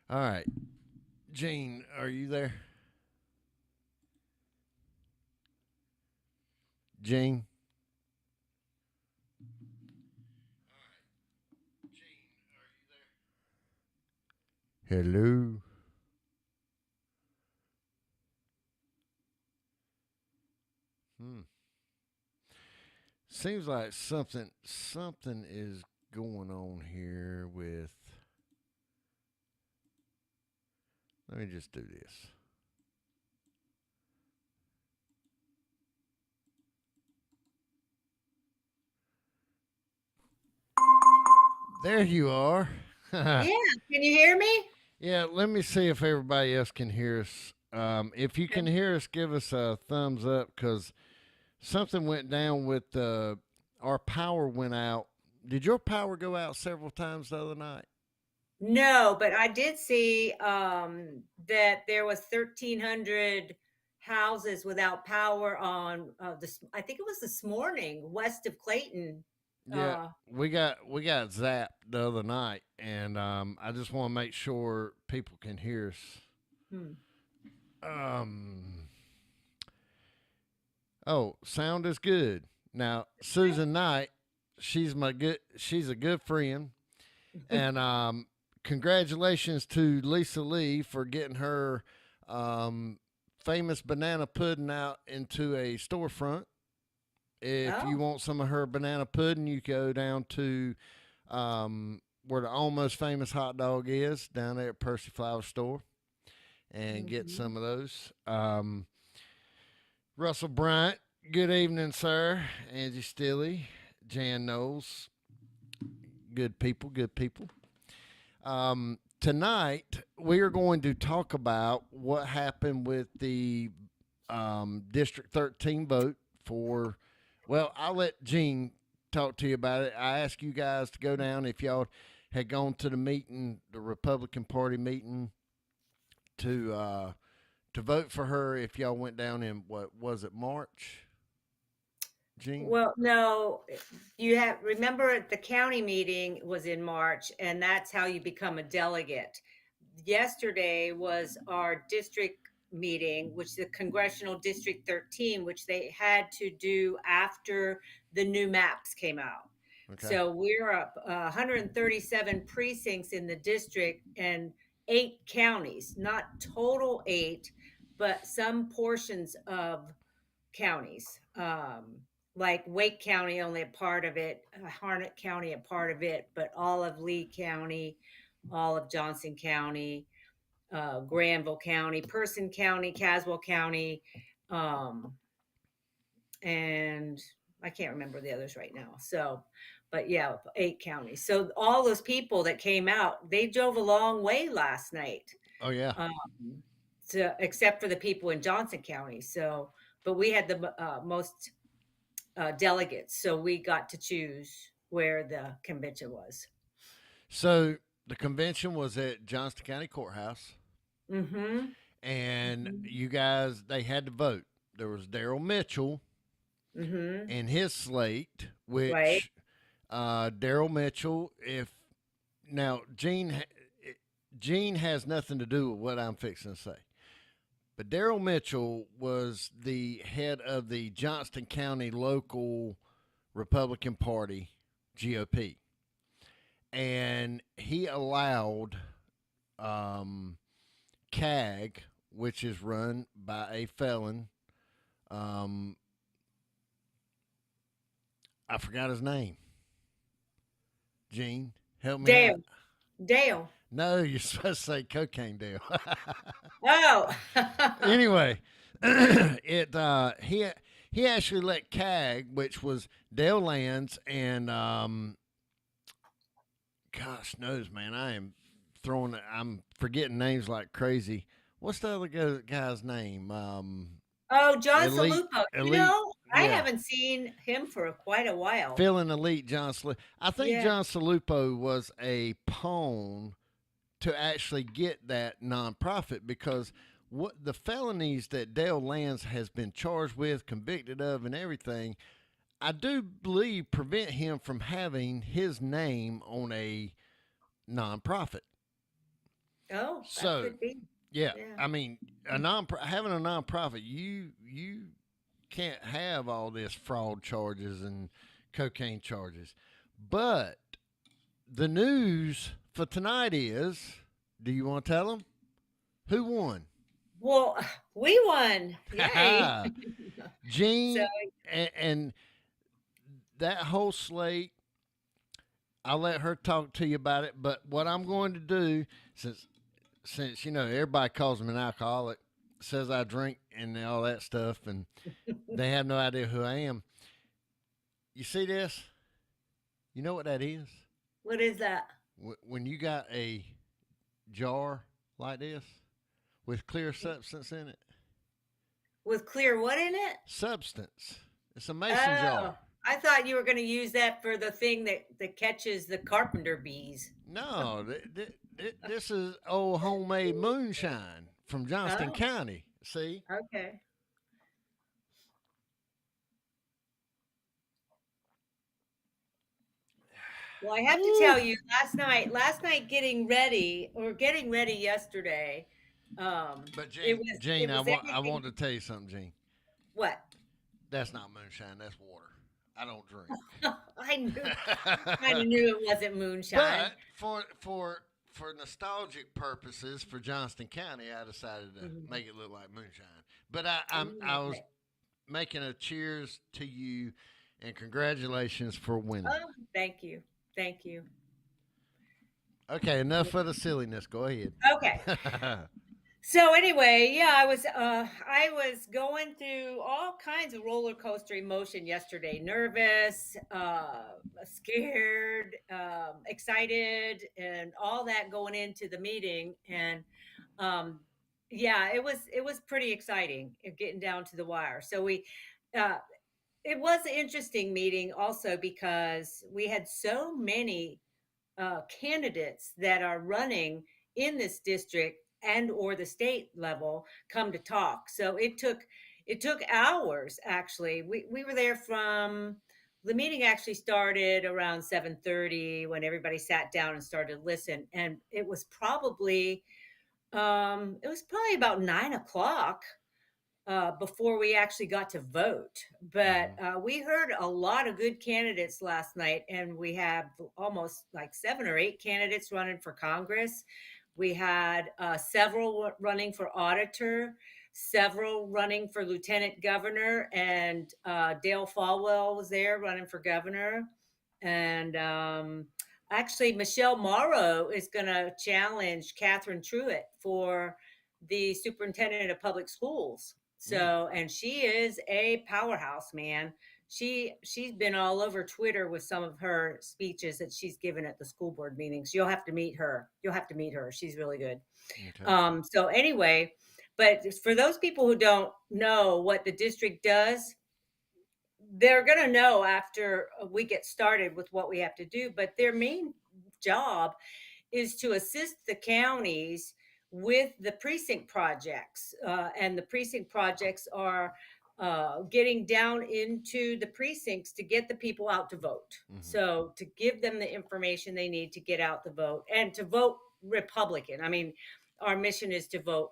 All right. Gene, are you there? Gene? Hello? Hmm. Seems like something is going on here with. Let me just do this. There you are. Yeah, can you hear me? Yeah, let me see if everybody else can hear us. If you can Okay. hear us, give us a thumbs up because something went down with our power went out. Did your power go out several times the other night? No, but I did see that there was 1,300 houses without power on this. I think it was this morning, west of Clayton. Yeah, Uh, we got zapped the other night, and I just want to make sure people can hear us. hmm. Um, oh, sound is good. Now, Okay. Susan Knight, she's a good friend, and congratulations to Lisa Lee for getting her um, famous banana pudding out into a storefront. If you Oh, want some of her banana pudding, you go down to where the almost famous hot dog is down there at Percy Flower Store and get hmm. some of those. Russell Bryant, good evening, sir. Angie Stilley, Jan Knowles, good people, good people. Tonight, we are going to talk about what happened with the District 13 vote for. Well, I'll let Gene talk to you about it. I asked you guys to go down if y'all had gone to the meeting, the Republican Party meeting, to uh, to vote for her. If y'all went down in what was it, March, Gene? Well, no, you have remember the county meeting was in March, and that's how you become a delegate. Yesterday was our district meeting, which the Congressional District 13, which they had to do after the new maps came out. Okay. So we're up 137 precincts in the district and 8 counties, not total 8, but some portions of counties. Like Wake County, only a part of it, Harnett County, a part of it, but all of Lee County, all of Johnson County, Granville County, Person County, Caswell County, um, and I can't remember the others right now. So, but yeah, 8 counties. So all those people that came out, they drove a long way last night, Oh yeah. um, except for the people in Johnson County. So, but we had the most delegates, so we got to choose where the convention was. So the convention was at Johnston County Courthouse, Mm-hmm. and Mm-hmm. you guys they had to vote. There was Daryl Mitchell Mm-hmm. and his slate, Right. which Daryl Mitchell. If now Gene has nothing to do with what I'm fixing to say, but Daryl Mitchell was the head of the Johnston County local Republican Party, GOP, and he allowed CAG, which is run by a felon. Um, I forgot his name. Gene, help me out. Dale. Dale. No, you're supposed to say cocaine deal. Oh. Anyway, it he actually let CAG, which was Dale Lands and gosh knows, man, I am throwing. I'm forgetting names like crazy. What's the other guy's name? Oh, John Elite, Salupo. elite, I yeah, haven't seen him for quite a while. feeling elite. John Salupo. I think Yeah. John Salupo was a pawn to actually get that nonprofit because what the felonies that Dale Lands has been charged with, convicted of, and everything, I do believe prevent him from having his name on a nonprofit. Oh, that So could be. yeah, Yeah. I mean, having a nonprofit, you can't have all this fraud charges and cocaine charges. But the news for tonight is, do you want to tell them who won? Well, we won. Yay. So, Gene and that whole slate. I'll let her talk to you about it. But what I'm going to do, since you know everybody calls me an alcoholic, says I drink and all that stuff, and they have no idea who I am. You see this? You know what that is? what is that? When you got a jar like this with clear substance in it, With clear what in it? substance. It's a mason jar. Oh, I thought you were going to use that for the thing that catches the carpenter bees. No, this is old homemade moonshine from Johnston Oh, County. See? okay. Well, I have to Woo. tell you, last night getting ready yesterday, But it Gene, was I everything. want to tell you something, Gene. What? That's not moonshine. That's water. I don't drink. I knew, kind of knew it wasn't moonshine. But for nostalgic purposes for Johnston County, I decided to Mhm. make it look like moonshine. But I was Okay. making a cheers to you and congratulations for winning. Oh, thank you, thank you. Okay, enough of the silliness. Go ahead. Okay. So anyway, yeah, I was going through all kinds of roller coaster emotion yesterday. Nervous, scared, excited, and all that going into the meeting. And um, yeah, it was pretty exciting getting down to the wire. So uh, it was an interesting meeting also because we had so many candidates that are running in this district and or the state level come to talk. So it took hours actually. We were there from the meeting actually started around 7:30 when everybody sat down and started to listen, and it was probably about 9 o'clock before we actually got to vote. But Hmm. we heard a lot of good candidates last night, and we have almost like 7 or 8 candidates running for Congress. We had several running for auditor, several running for lieutenant governor, and Dale Falwell was there running for governor. And actually, Michelle Morrow is going to challenge Catherine Truitt for the superintendent of public schools. Mm. So, and she is a powerhouse, man. She's been all over Twitter with some of her speeches that she's given at the school board meetings. You'll have to meet her. You'll have to meet her. She's really good. Okay. So anyway, but for those people who don't know what the district does, they're going to know after we get started with what we have to do. But their main job is to assist the counties with the precinct projects. And the precinct projects are getting down into the precincts to get the people out to vote. Hmm. So to give them the information they need to get out the vote and to vote Republican. I mean, our mission is to vote,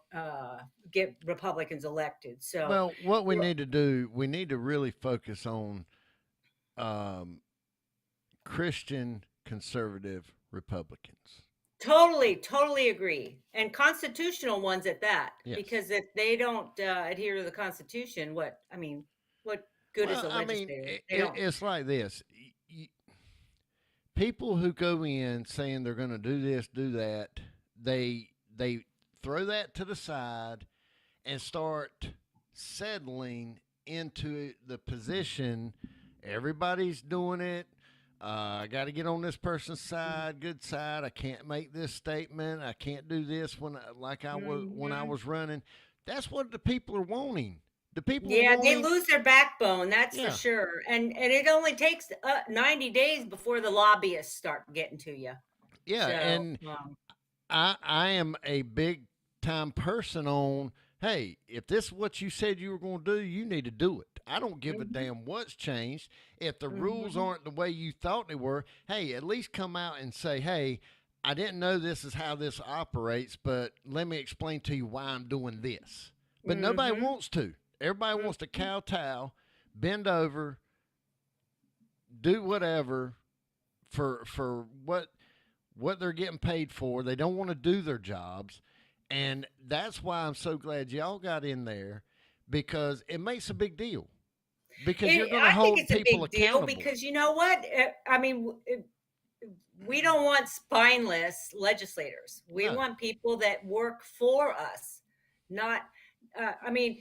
get Republicans elected. So Well, what we need to do, we need to really focus on um, Christian conservative Republicans. totally agree. And constitutional ones at that, Yes. because if they don't adhere to the Constitution, what good is Well, a I mean, legislator? They don't. it's like this. People who go in saying they're going to do this, do that, they throw that to the side and start settling into the position. Everybody's doing it. I got to get on this person's side, good side. I can't make this statement. I can't do this like I was when I Mhm. was running. That's what the people are wanting. The people are Yeah, they wanting, lose their backbone, that's for yeah, sure. And it only takes 90 days before the lobbyists start getting to you. yeah. So, And I am a big time person on, hey, if this is what you said you were going to do, you need to do it. I don't give a mhm, damn what's changed. If the rules mhm. aren't the way you thought they were, hey, at least come out and say, hey, I didn't know this is how this operates, but let me explain to you why I'm doing this. But nobody Mm-hmm. wants to. Everybody wants to Mm-hmm. kowtow, bend over, do whatever for what they're getting paid for. They don't want to do their jobs. And that's why I'm so glad y'all got in there, because it makes a big deal. Because you're going to I think hold it's a people big deal accountable. because you know what? I mean, we don't want spineless legislators. We No. want people that work for us, not. I mean,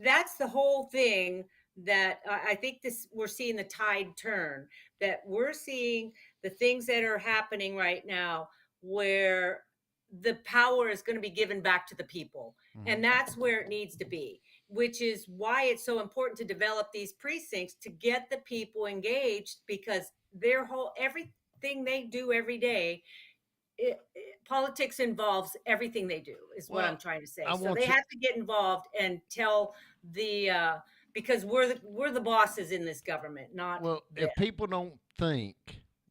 that's the whole thing. That I think this we're seeing the tide turn. That we're seeing the things that are happening right now, where the power is going to be given back to the people, Mhm. and that's where it needs to be. Which is why it's so important to develop these precincts to get the people engaged because their whole everything they do every day politics involves everything they do is what I'm Well, trying to say, I so want they you. have to get involved and tell the because we're the bosses in this government, not Well, them. if people don't think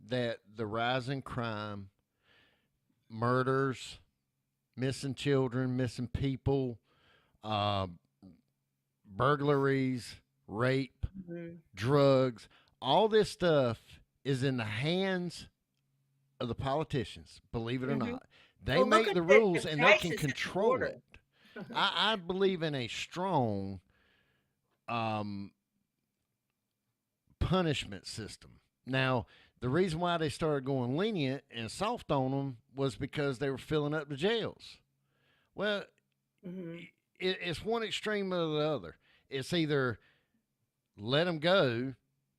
that the rise in crime, murders, missing children, missing people, uh, burglaries, rape, Mhm. drugs, all this stuff is in the hands of the politicians, believe it or Mhm. not. They Well, look make at the the rules and they can crisis at the control border. it. I believe in a strong um, punishment system. Now, the reason why they started going lenient and soft on them was because they were filling up the jails. Well, Mhm. it's one extreme or the other. It's either let them go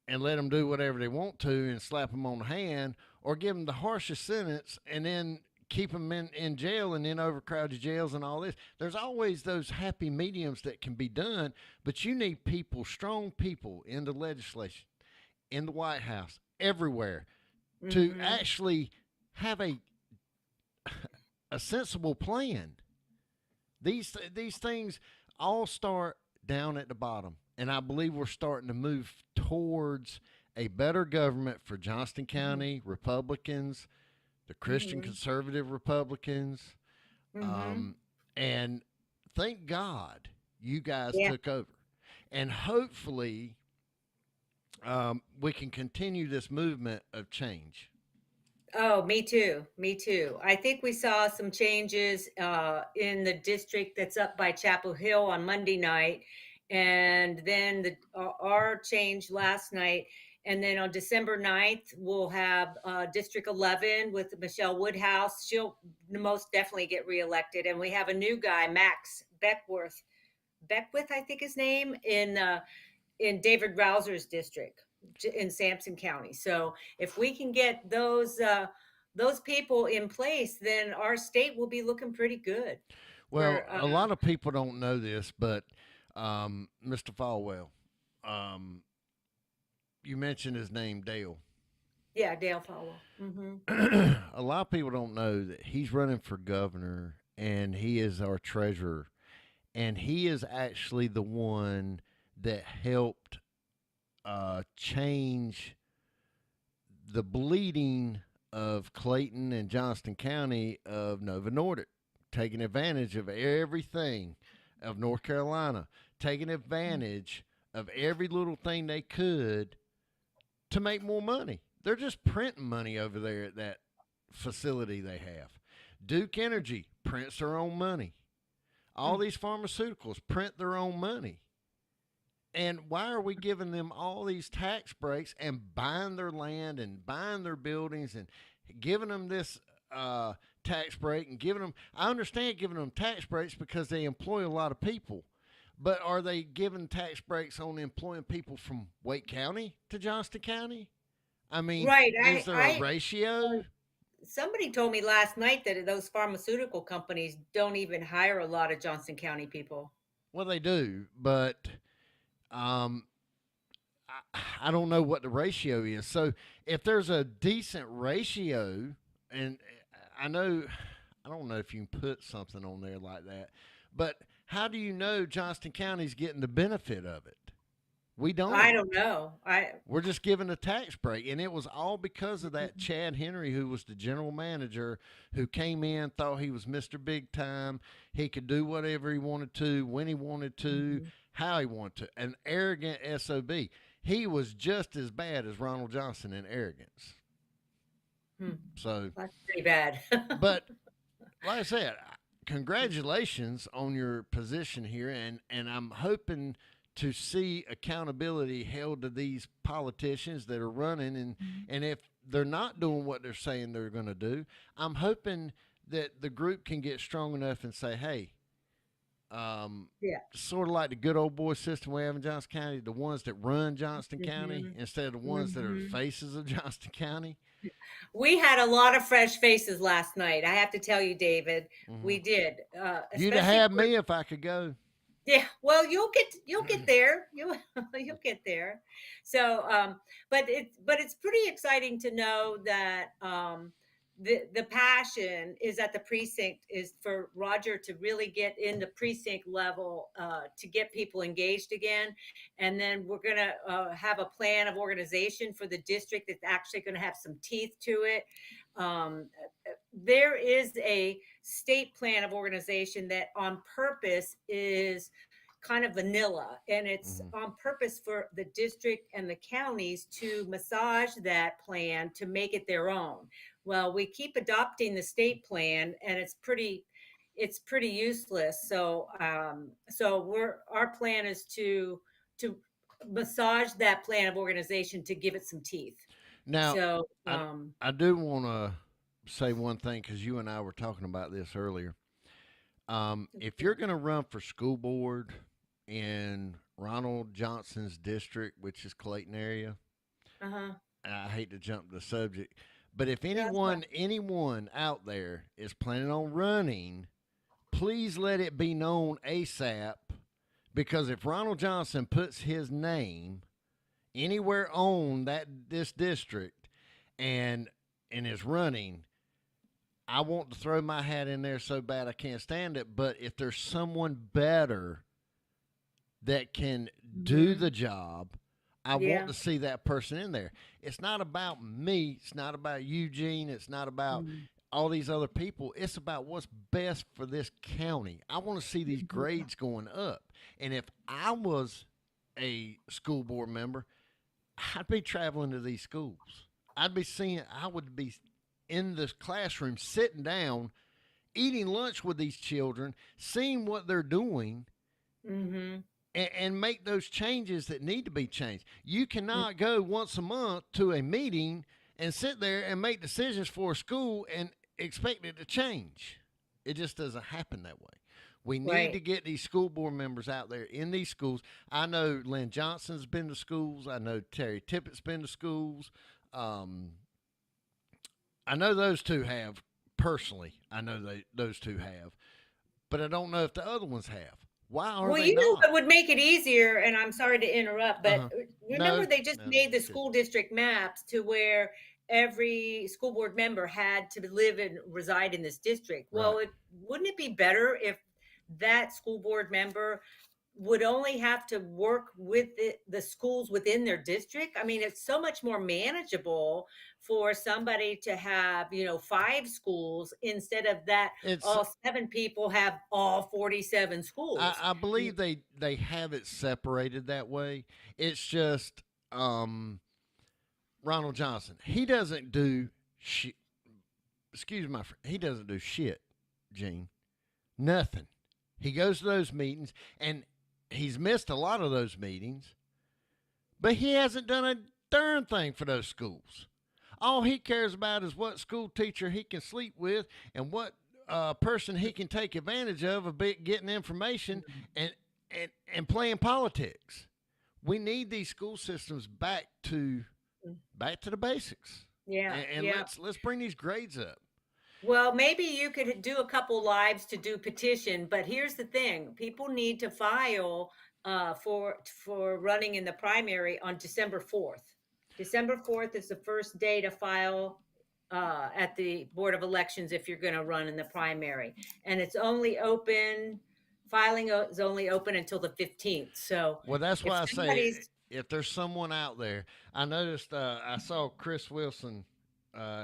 and let them do whatever they want to and slap them on the hand, or give them the harshest sentence and then keep them in jail and then overcrowded jails and all this. There's always those happy mediums that can be done, but you need people, strong people in the legislation, in the White House, everywhere, to Mhm. actually have a sensible plan. These things all start down at the bottom, and I believe we're starting to move towards a better government for Johnston Mhm. County Republicans, the Christian Mhm. conservative Republicans, Mhm. um, and thank God you guys Yeah. took over, and hopefully we can continue this movement of change. Oh, me too. Me too. I think we saw some changes in the district that's up by Chapel Hill on Monday night, and then our change last night. And then on December 9th, we'll have District 11 with Michelle Woodhouse. She'll most definitely get reelected. And we have a new guy, Max Beckworth. Beckwith, I think his name, in David Rouser's district in Sampson County. So if we can get those people in place, then our state will be looking pretty good. Well, For a lot of people don't know this, but Mr. Falwell, um, you mentioned his name, Dale. yeah, Dale Folwell. Hmm. A lot of people don't know that he's running for governor and he is our treasurer. And he is actually the one that helped change the bleeding of Clayton and Johnston County of Nova Nordic, taking advantage of everything of North Carolina, taking advantage of every little thing they could to make more money. They're just printing money over there at that facility they have. Duke Energy prints their own money. All these pharmaceuticals print their own money. And why are we giving them all these tax breaks and buying their land and buying their buildings and giving them this tax break and giving them? I understand giving them tax breaks because they employ a lot of people, but are they giving tax breaks on employing people from Wake County to Johnston County? I mean, Right. is there a ratio? Somebody told me last night that those pharmaceutical companies don't even hire a lot of Johnson County people. Well, they do, but um, I don't know what the ratio is. So if there's a decent ratio, and I know, I don't know if you can put something on there like that, but how do you know Johnston County's getting the benefit of it? We I don't. don't know. We're just given a tax break. And it was all because of that Chad Henry, who was the general manager, who came in, thought he was Mr. Big Time. He could do whatever he wanted to, when he wanted to, Mhm. how he wanted to. An arrogant SOB. He was just as bad as Ronald Johnson in arrogance. Hmm. So, That's pretty bad. but like I said, congratulations on your position here, and I'm hoping to see accountability held to these politicians that are running, and if they're not doing what they're saying they're going to do, I'm hoping that the group can get strong enough and say, hey, Yeah. sort of like the good old boy system we have in Johnston County, the ones that run Johnston County Hmm. instead of the ones that are the Hmm. faces of Johnston County. We had a lot of fresh faces last night. I have to tell you, David, Hmm. we did, You'd have especially had for, me if I could go. yeah. Well, you'll get there. You'll get there. So, but it's pretty exciting to know that the passion is at the precinct is for Roger to really get in the precinct level to get people engaged again, and then we're gonna have a plan of organization for the district that's actually going to have some teeth to it. Um, there is a state plan of organization that on purpose is kind of vanilla, and it's Hmm. on purpose for the district and the counties to massage that plan to make it their own. Well, we keep adopting the state plan, and it's pretty useless. So our plan is to massage that plan of organization to give it some teeth. Now, So I I do want to say one thing because you and I were talking about this earlier. If you're going to run for school board in Ronald Johnson's district, which is Clayton area, uh-huh. and I hate to jump the subject, but if That's fine. anyone out there is planning on running, please let it be known ASAP, because if Ronald Johnson puts his name anywhere on this district and is running, I want to throw my hat in there so bad I can't stand it. But if there's someone better that can do Hmm. the job, I want Yeah. to see that person in there. It's not about me. It's not about Eugene. It's not about Mhm. all these other people. It's about what's best for this county. I want to see these Mhm. grades going up. And if I was a school board member, I'd be traveling to these schools. I would be in the classroom, sitting down, eating lunch with these children, seeing what they're doing, Mhm. and make those changes that need to be changed. You cannot go once a month to a meeting and sit there and make decisions for a school and expect it to change. It just doesn't happen that way. We need Right. to get these school board members out there in these schools. I know Lynn Johnson's been to schools. I know Terry Tippett's been to schools. Um, I know those two have personally. I know those two have, but I don't know if the other ones have. Why are Well, they you know not? what would make it easier, and I'm sorry to interrupt, Uh but huh. remember No, they just no, made the it's good. school district maps to where every school board member had to live and reside in this district. Right. Well, wouldn't it be better if that school board member would only have to work with the schools within their district? I mean, it's so much more manageable for somebody to have, 5 schools instead of that It's. all 7 people have all 47 schools. I believe they have it separated that way. It's just Ronald Johnson. He doesn't do shit. Excuse my friend. He doesn't do shit, Gene. Nothing. He goes to those meetings, and he's missed a lot of those meetings, but he hasn't done a darn thing for those schools. All he cares about is what school teacher he can sleep with and what person he can take advantage of getting information and, and playing politics. We need these school systems back to the basics, Yeah, and yeah. let's bring these grades up. Well, maybe you could do a couple lives to do petition, but here's the thing: people need to file for running in the primary on December 4th. December 4th is the first day to file at the Board of Elections if you're going to run in the primary, and it's only open. Filing is only open until the 15th. So Well, that's if why I say somebody's if there's someone out there, I noticed. I saw Chris Wilson.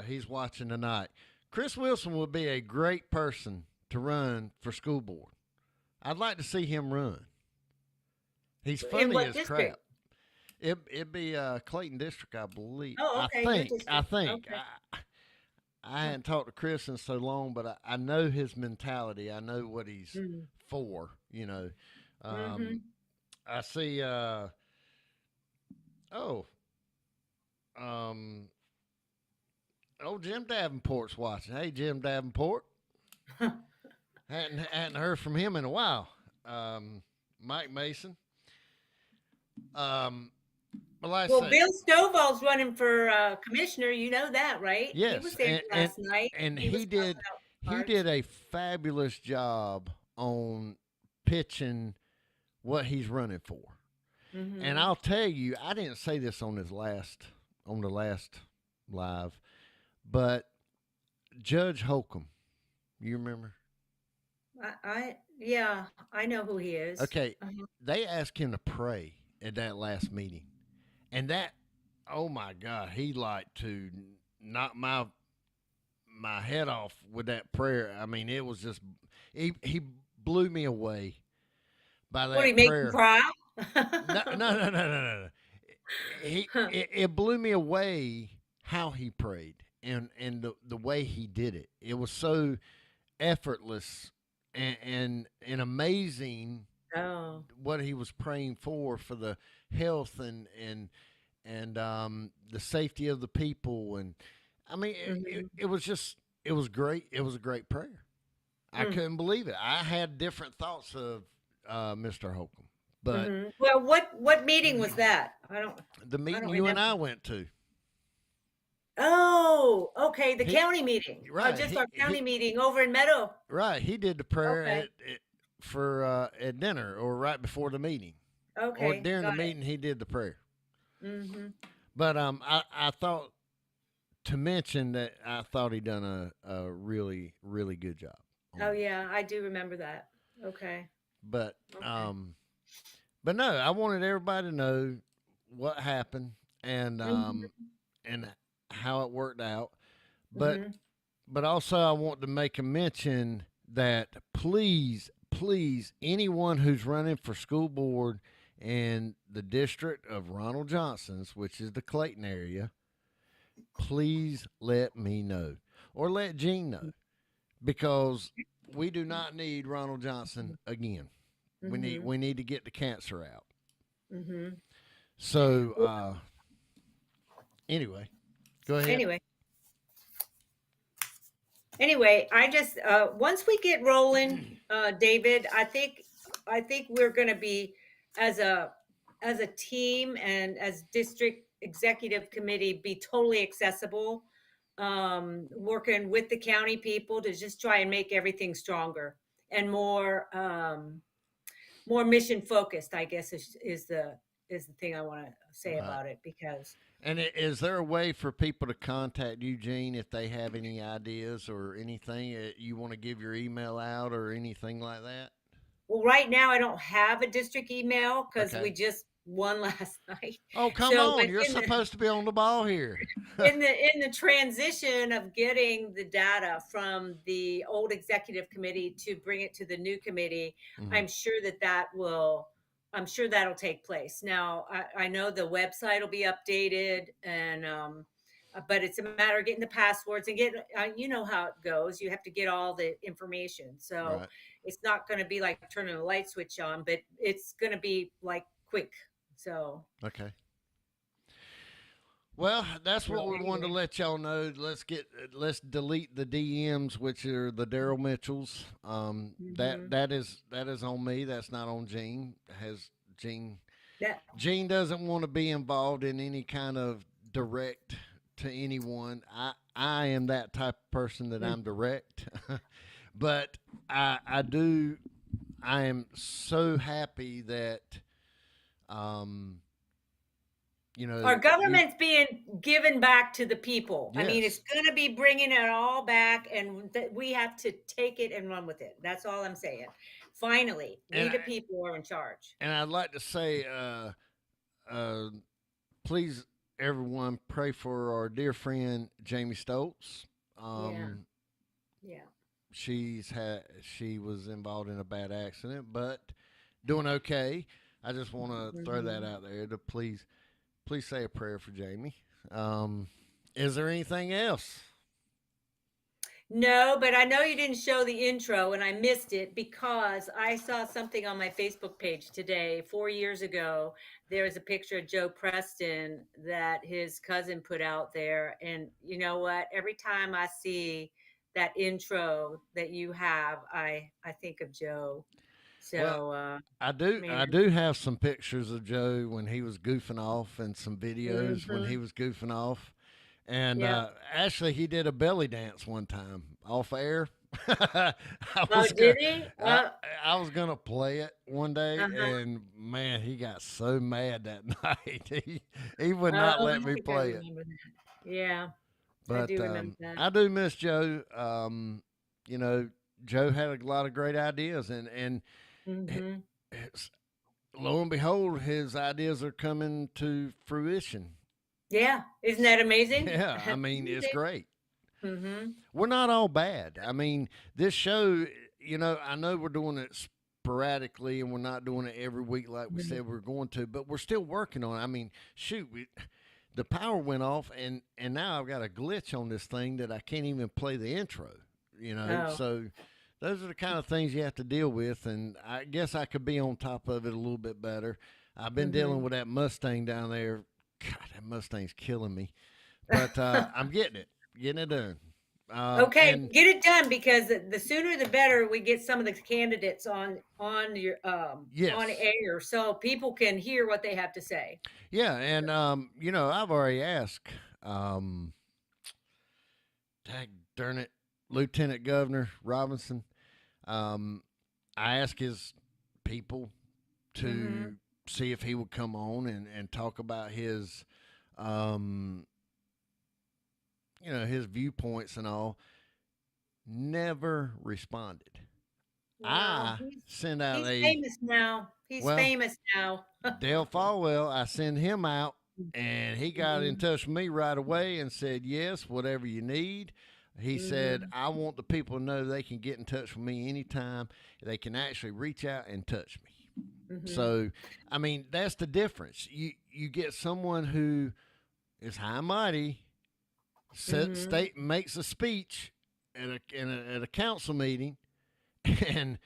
He's watching tonight. Chris Wilson would be a great person to run for school board. I'd like to see him run. He's In funny what as district? crap. It'd be Clayton District, I believe. Oh, I okay, your think. I district. think. Okay. I hadn't talked to Chris in so long, but I know his mentality. I know what he's Mm-hmm. for. Mm-hmm. I see. Oh, um, Jim Davenport's watching. Hey, Jim Davenport. Hadn't heard from him in a while. Mike Mason. Well, I Well, say Bill Stovall's running for commissioner. You know that, right? He yes, was there last night. and He was passing out he cards. did a fabulous job on pitching what he's running for. Mhm. And I'll tell you, I didn't say this on the last live, but Judge Holcomb, you remember? Yeah, I know who he is. Okay, Uh-huh. they asked him to pray at that last meeting, and that, oh my God, he liked to knock my head off with that prayer. I mean, it was just he blew me away by What, he that make you prayer. cry? No. It blew me away how he prayed and the way he did it. It was so effortless and amazing Oh. what he was praying for the health and the safety of the people. And I mean, Mhm. it was just, it was great. It was a great prayer. I Mm. couldn't believe it. I had different thoughts of Mr. Holcomb, but Mhm. Well, what meeting was that? the I meeting don't you and remember. I went to, Oh, okay, the he county meeting. right Just our county he meeting over in Meadow. right he did the prayer Okay. for at dinner or right before the meeting or Okay, during the got it. meeting he did the prayer. Mhm. But I thought to mention that I thought he done a really really good job Oh on it. yeah, I do remember that. Okay. But Okay. but no, I wanted everybody to know what happened Mhm. and how it worked out. But Mhm. also I want to make a mention that please anyone who's running for school board in the district of Ronald Johnson's, which is the Clayton area, please let me know or let Gene know because we do not need Ronald Johnson again. Mhm. We need to get the cancer out. Mhm. So Well, anyway, go ahead. anyway, I just once we get rolling, David, I think we're going to be as a team and as district executive committee be totally accessible, working with the county people to just try and make everything stronger and more mission focused, I guess is the thing I want to say Right. about it because And is there a way for people to contact Eugene if they have any ideas or anything? You want to give your email out or anything like that? well, right now I don't have a district email because we Okay. just won last night. Oh, come So, on. but You're supposed to be on the ball here. in the transition of getting the data from the old executive committee to bring it to the new committee, Mhm. I'm sure I'm sure that'll take place. Now, I know the website will be updated and but it's a matter of getting the passwords and get you know how it goes. You have to get all the information. So Right. it's not going to be like turning a light switch on, but it's going to be like quick. So, Okay. Well, that's what we wanted to anyway. let y'all know. Let's delete the DMs, which are the Daryl Mitchells. Mhm. That is on me. That's not on Gene. Has Gene That Gene doesn't want to be involved in any kind of direct to anyone. I am that type of person that I'm direct, but I do. I am so happy that um our you government's being given back to the people. I mean, it's yes. going to be bringing it all back, and we have to take it and run with it. That's all I'm saying. Finally, we And the people are in charge. I'd like to say uh, please, everyone, pray for our dear friend Jamie Stoltz. Yeah. Um, Yeah. she was involved in a bad accident, but doing okay. I just want to throw that Hmm. out there to please say a prayer for Jamie. Um, is there anything else? No, but I know you didn't show the intro and I missed it because I saw something on my Facebook page today. 4 years ago, there was a picture of Joe Preston that his cousin put out there. And you know what? Every time I see that intro that you have, I think of Joe. Well, So, I man. do have some pictures of Joe when he was goofing off, and some videos when he Hmm. was goofing off. And Yep. actually, he did a belly dance one time off air. I Oh, was did gonna, he? I, I was gonna play it one day, Uh-huh. and man, he got so mad that night. He would Oh, not let I me think I play it. remember that. Yeah, I But do remember that. I do miss Joe. You know, Joe had a lot of great ideas, and Hmm. it's, lo and behold, his ideas are coming to fruition. Yeah, isn't that amazing? Yeah, I mean, it's great. Mm-hmm. We're not all bad. I mean, this show, I know we're doing it sporadically and we're not doing it every week like we said we were going to, but we're still working on it. I mean, shoot, the power went off and now I've got a glitch on this thing that I can't even play the intro, Oh. So those are the kind of things you have to deal with, and I guess I could be on top of it a little bit better. I've been dealing Hmm. with that Mustang down there. God, that Mustang's killing me, but I'm getting it done. Okay, And get it done because the sooner the better we get some of the candidates on your on yes, air so people can hear what they have to say. yeah, and I've already asked, um, tag darn it, Lieutenant Governor Robinson. Um, I asked his people Hmm. to see if he would come on and talk about um, his viewpoints and all. Never responded. Well, I sent out he's a famous now. He's well, famous now. Dale Falwell. I sent him out, and he got in Hmm. touch with me right away and said, "Yes, whatever you need." He said, Hmm. "I want the people to know they can get in touch with me anytime. They can actually reach out and touch me." Hmm. So, I mean, that's the difference. You get someone who is high and mighty, Hmm. state makes a speech at a council meeting, and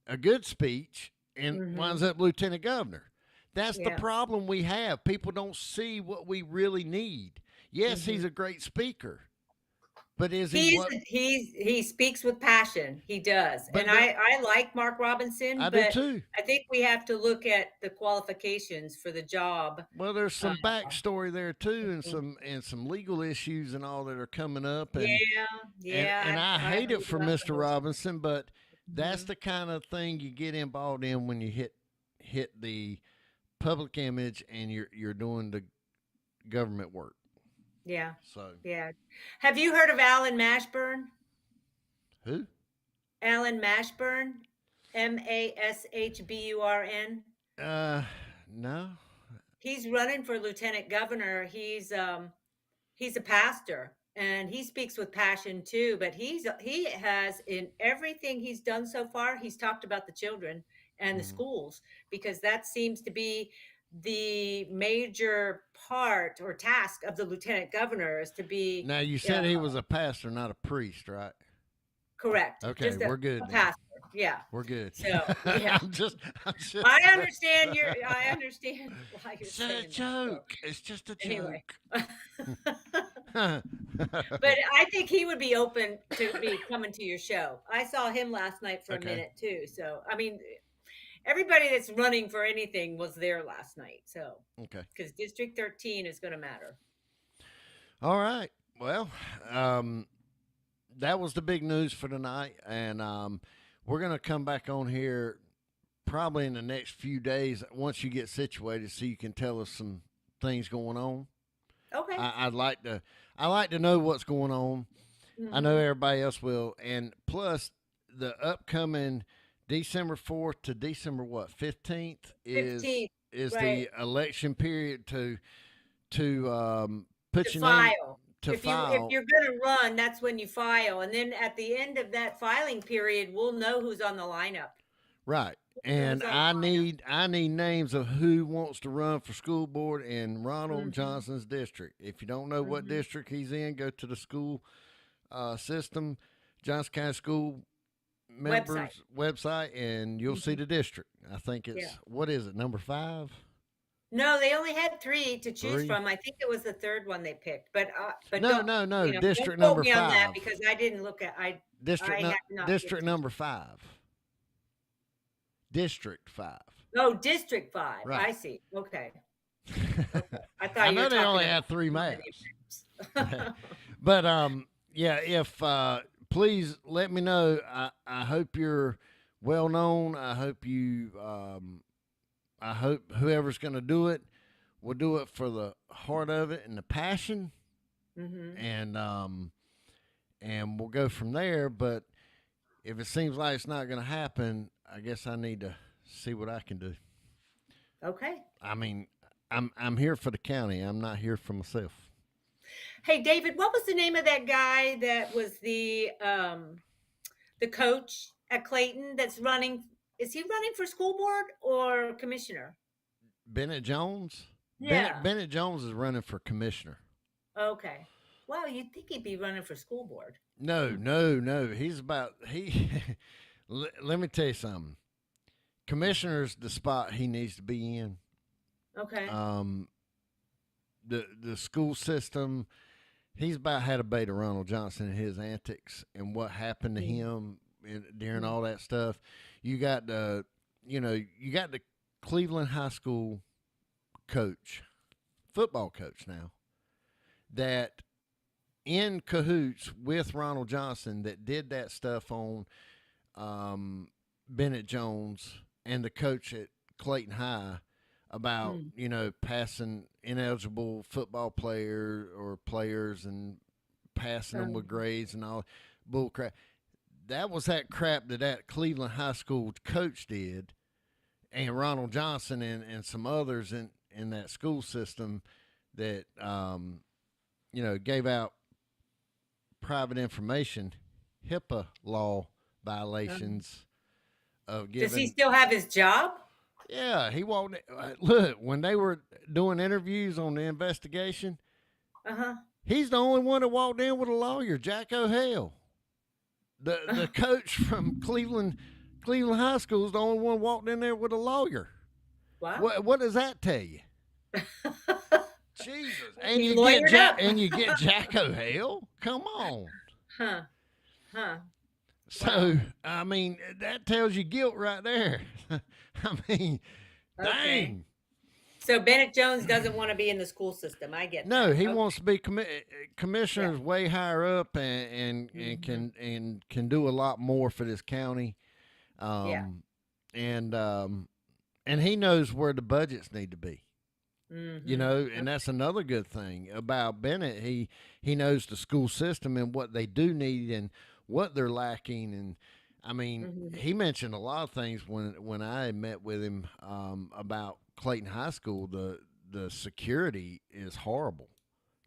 a good speech, and winds Hmm. up lieutenant governor. That's the Yeah. problem we have. People don't see what we really need. Yes, Hmm. he's a great speaker, but is he He's what? he speaks with passion. He does. And But there, I like Mark Robinson, I do but too. I think we have to look at the qualifications for the job. Well, there's Uh, some backstory there too, and some legal issues and all that are coming up, and yeah, and yeah, and I I hate it heard for about Mr. those. Robinson, but that's Hmm. the kind of thing you get involved in when you hit the public image and you're doing the government work. Yeah, So yeah. Have you heard of Alan Mashburn? who? Alan Mashburn, Mashburn. Uh, no. He's running for lieutenant governor. He's a pastor and he speaks with passion too, but he has in everything he's done so far, he's talked about the children and the Mhm. schools because that seems to be the major part or task of the lieutenant governor is to be Now you uh, said he was a pastor, not a priest, right? correct, Okay, just we're good a then. pastor. Yeah. We're good. So yeah, I'm just. I understand why you're It's a saying that. So joke. It's just a anyway. joke. But I think he would be open to be coming to your show. I saw him last night for a Okay. minute too. So, I mean, everybody that's running for anything was there last night. So, Okay. because District 13 is going to matter. All right. Well, um, that was the big news for tonight, and we're gonna come back on here probably in the next few days once you get situated, so you can tell us some things going on. Okay. I'd like to. I like to know what's going on. I know Hmm. everybody else will, and plus the upcoming December 4th to December what 15th is 15th. is Right. the election period to put To your name file. to If file. you're gonna run, that's when you file, and then at the end of that filing period, we'll know who's on the lineup. Right. Know And who's on the lineup. I need names of who wants to run for school board in Ronald Mhm. Johnson's district. If you don't know what Mhm. district he's in, go to the school system, Johnson County School Website. members website, and you'll see Mhm. the district. I think Yeah. it's what is it, number 5, No, they only had 3 to choose 3? from. I think it was the 3rd one they picked, but No, don't, no, no. don't District quote number me on that 5. because I didn't look at I District have no, not paid district attention. number 5. District 5. Oh, District 5. Right. I see. Okay. Okay. I I thought you were know they talking only about have 3 too many maps. maps. But yeah, if please let me know. I hope you're well known. I hope whoever's going to do it will do it for the heart of it and the passion, Mhm. and we'll go from there. But if it seems like it's not going to happen, I guess I need to see what I can do. Okay. I mean, I'm here for the county. I'm not here for myself. Hey, David, what was the name of that guy that was the coach at Clayton that's running? Is he running for school board or commissioner? Bennett Jones. Yeah. Bennett Jones is running for commissioner. Okay. Well, you'd think he'd be running for school board. No, no, no. He's about he. Let me tell you something. Commissioner's the spot he needs to be in. Okay. Um, the school system. He's about had a beta Ronald Johnson and his antics and what happened to him during all that stuff. You got the, you got the Cleveland High School coach, football coach now, that in cahoots with Ronald Johnson that did that stuff on Bennett Jones and the coach at Clayton High about Mm. passing ineligible football player or players and passing them with grades and all bull crap. That was that crap that Cleveland High School coach did, and Ronald Johnson and some others in that school system that gave out private information, HIPAA law violations of Does he giving. still have his job? Yeah, he walked. Look, when they were doing interviews on the investigation, Uh-huh. he's the only one that walked in with a lawyer, Jack O'Hale. The coach from Cleveland High School is the only one walked in there with a lawyer. Wow. What does that tell you? Jesus, and He you get lawyered up. Jack O'Hale. Come on. Huh. Huh. So I mean, that tells you guilt right there. I mean, Okay. dang. So Bennett Jones doesn't want to be in the school system. I get No, that. he Okay. wants to be commissioner's way higher up and Mhm. can do a lot more for this county. Yeah. And he knows where the budgets need to be. Mhm. And that's another good thing about Bennett. He knows the school system and what they do need and what they're lacking. And I mean, Mhm. he mentioned a lot of things when I met with him about Clayton High School. The security is horrible.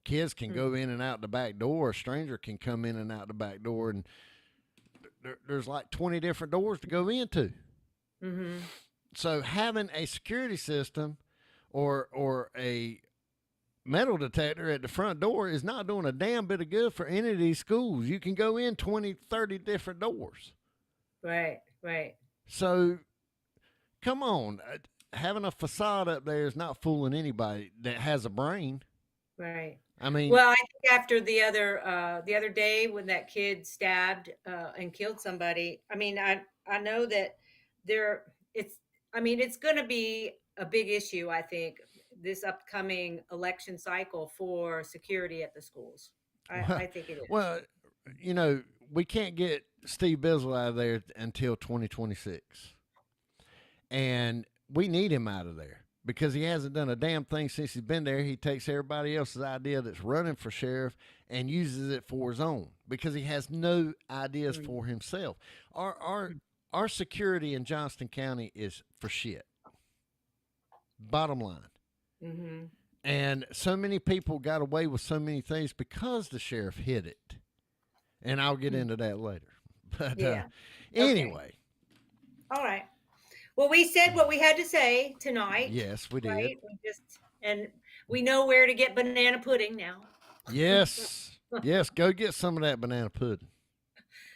Kids can go in and out the back door. A stranger can come in and out the back door, and there's like 20 different doors to go into. Mhm. So having a security system or a metal detector at the front door is not doing a damn bit of good for any of these schools. You can go in 20, 30 different doors. Right. Right. So come on. Having a facade up there is not fooling anybody that has a brain. Right. I mean, Well, I think after the other day when that kid stabbed and killed somebody, I mean, I know that it's I mean, it's going to be a big issue, I think, this upcoming election cycle for security at the schools. I think it is. well, we can't get Steve Bizzle out of there until 2026. And we need him out of there because he hasn't done a damn thing since he's been there. He takes everybody else's idea that's running for sheriff and uses it for his own because he has no ideas for himself. Our security in Johnston County is for shit. Bottom line. Mm-hmm. And so many people got away with so many things because the sheriff hid it. And I'll get into that later. But Yeah. anyway, All right. Well, we said what we had to say tonight. yes, we did. Right. And we know where to get banana pudding now. Yes, yes, go get some of that banana pudding.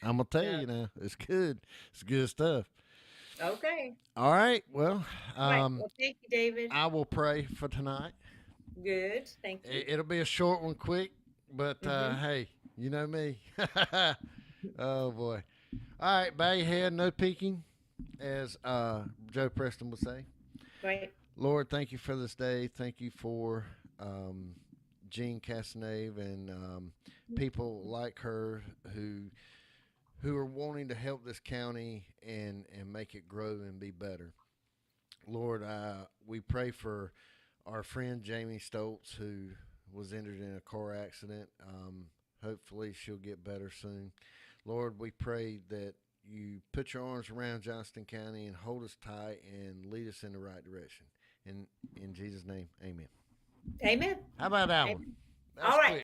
I'm gonna tell Yeah. you now, it's good. It's good stuff. Okay. All right. Well, Right. Well, thank you, David. I will pray for tonight. Good. Thank you. It'll be a short one, quick, but Mhm. hey, you know me. Oh boy. All right, bow your head, no peeking, as Joe Preston would say. Right. Lord, thank you for this day. Thank you for Jean Casanave and people like her who are wanting to help this county and make it grow and be better. Lord, we pray for our friend Jamie Stoltz, who was injured in a car accident. Hopefully, she'll get better soon. Lord, we pray that you put your arms around Johnston County and hold us tight and lead us in the right direction. In Jesus' name, amen. Amen. How about that one? Amen. That's All right. quick.